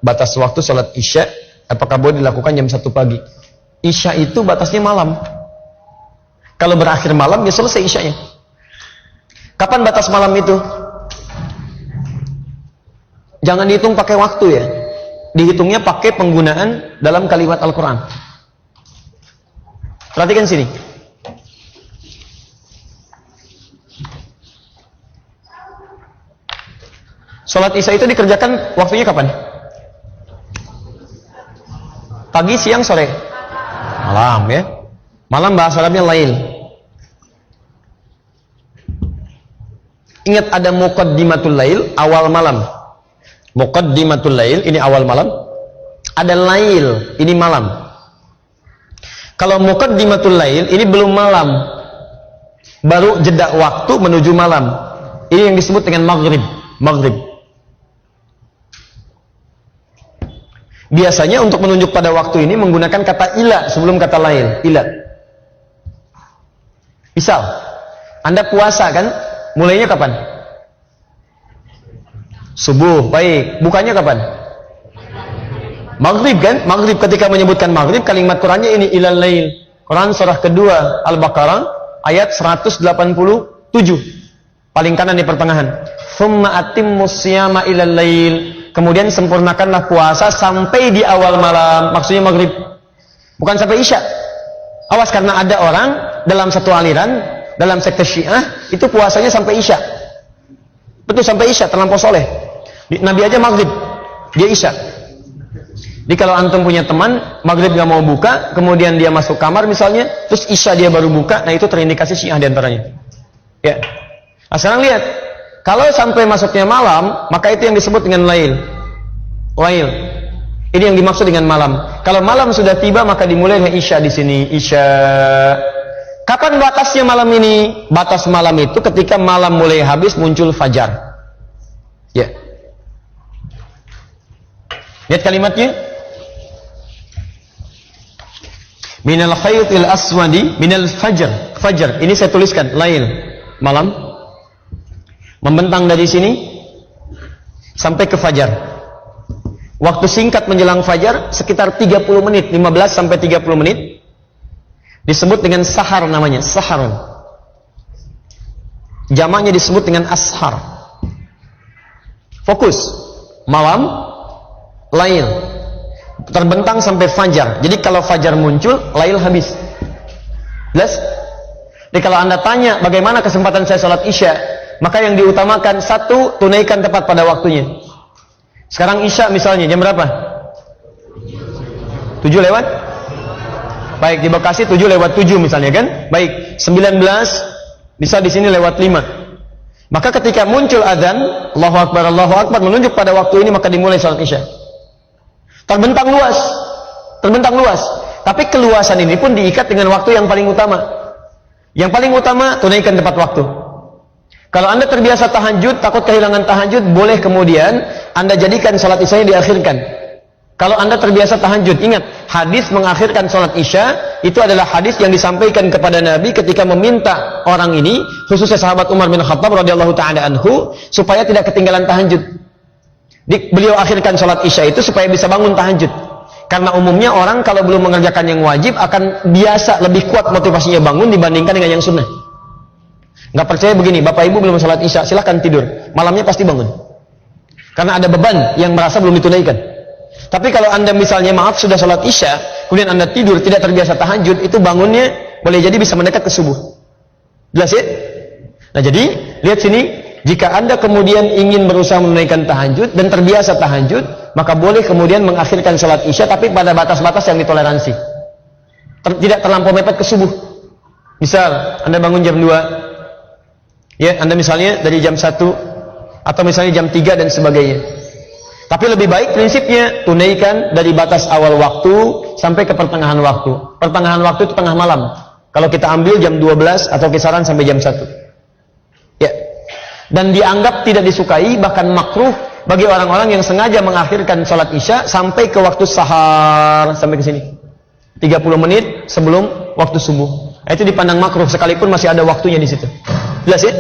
batas waktu sholat isya, apakah boleh dilakukan jam 1 pagi? Isya itu batasnya malam. Kalau berakhir malam, ya selesai isyanya. Kapan batas malam itu? Jangan dihitung pakai waktu ya. Dihitungnya pakai penggunaan dalam kalimat Al-Quran. Perhatikan sini. Sholat isya itu dikerjakan waktunya kapan? Pagi, siang, sore? Malam ya. Malam bahasa Arabnya lail. Ingat ada muqaddimatul lail, awal malam. Muqaddimatul lail, ini awal malam. Ada lail, ini malam. Kalau muqaddimatul lail, ini belum malam. Baru jeda waktu menuju malam. Ini yang disebut dengan maghrib. Maghrib. Biasanya untuk menunjuk pada waktu ini menggunakan kata ila sebelum kata lail. Ila. Misal, Anda puasa kan? Mulainya kapan? Subuh, baik. Bukannya kapan? Maghrib kan? Maghrib, ketika menyebutkan maghrib, kalimat Qurannya ini ilal lail. Quran surah kedua Al-Baqarah ayat 187. Paling kanan di pertengahan. Tsumma atimmus siyama ilal lail. Kemudian sempurnakanlah puasa sampai di awal malam. Maksudnya maghrib. Bukan sampai isya. Awas, karena ada orang dalam satu aliran, dalam sekte Syiah, itu puasanya sampai isya. Betul, sampai isya, terlampau soleh. Nabi aja maghrib, dia isya. Jadi kalau antum punya teman, maghrib gak mau buka, kemudian dia masuk kamar misalnya, terus isya dia baru buka, nah itu terindikasi Syiah diantaranya. Ya. Nah, sekarang lihat. Kalau sampai masuknya malam, maka itu yang disebut dengan lail. Lail. Ini yang dimaksud dengan malam. Kalau malam sudah tiba, maka dimulai dengan isya di sini. Isya. Kapan batasnya malam ini? Batas malam itu ketika malam mulai habis muncul fajar. Ya. Lihat kalimatnya. Minal khaytil aswadi minal fajr. Fajar. Ini saya tuliskan. Lail. Malam. Membentang dari sini sampai ke fajar. Waktu singkat menjelang fajar sekitar 30 menit, 15 sampai 30 menit. Disebut dengan sahar namanya, saharun. Jamaknya disebut dengan ashar. Fokus. Malam, lail. Terbentang sampai fajar. Jadi kalau fajar muncul, lail habis. Jelas? Jadi kalau Anda tanya bagaimana kesempatan saya sholat isya, maka yang diutamakan satu, tunaikan tepat pada waktunya. Sekarang isya misalnya jam berapa? 7 lewat? Baik, di Bekasi 7 lewat 7 misalnya kan? Baik, 19 bisa di sini lewat 5. Maka ketika muncul adzan, Allahu Akbar menunjuk pada waktu ini, maka dimulai salat isya. Terbentang luas. Terbentang luas. Tapi keluasan ini pun diikat dengan waktu yang paling utama. Yang paling utama, tunaikan tepat waktu. Kalau Anda terbiasa tahajud, takut kehilangan tahajud, boleh kemudian Anda jadikan salat isyanya diakhirkan. Kalau Anda terbiasa tahajud, ingat, hadis mengakhirkan salat isya itu adalah hadis yang disampaikan kepada Nabi ketika meminta orang ini, khususnya sahabat Umar bin Khattab radhiyallahu taala anhu, supaya tidak ketinggalan tahajud. Beliau akhirkan salat isya itu supaya bisa bangun tahajud. Karena umumnya orang kalau belum mengerjakan yang wajib akan biasa lebih kuat motivasinya bangun dibandingkan dengan yang sunnah. Nggak percaya begini, Bapak Ibu belum sholat isya, silahkan tidur. Malamnya pasti bangun. Karena ada beban yang merasa belum ditunaikan. Tapi kalau Anda misalnya, maaf, sudah sholat isya, kemudian Anda tidur, tidak terbiasa tahajud, itu bangunnya boleh jadi bisa mendekat ke subuh. Jelas ya? Nah jadi, lihat sini, jika Anda kemudian ingin berusaha menunaikan tahajud, dan terbiasa tahajud, maka boleh kemudian mengakhirkan sholat isya, tapi pada batas-batas yang ditoleransi. Tidak terlampau mepet ke subuh. Misal, Anda bangun jam 2, ya, Anda misalnya dari jam 1 atau misalnya jam 3 dan sebagainya. Tapi lebih baik prinsipnya tunaikan dari batas awal waktu sampai ke pertengahan waktu. Pertengahan waktu itu tengah malam. Kalau kita ambil jam 12 atau kisaran sampai jam 1. Ya. Dan dianggap tidak disukai, bahkan makruh bagi orang-orang yang sengaja mengakhirkan sholat isya sampai ke waktu sahar, sampai ke sini. 30 menit sebelum waktu subuh. Itu dipandang makruh sekalipun masih ada waktunya di situ. Jelas ya?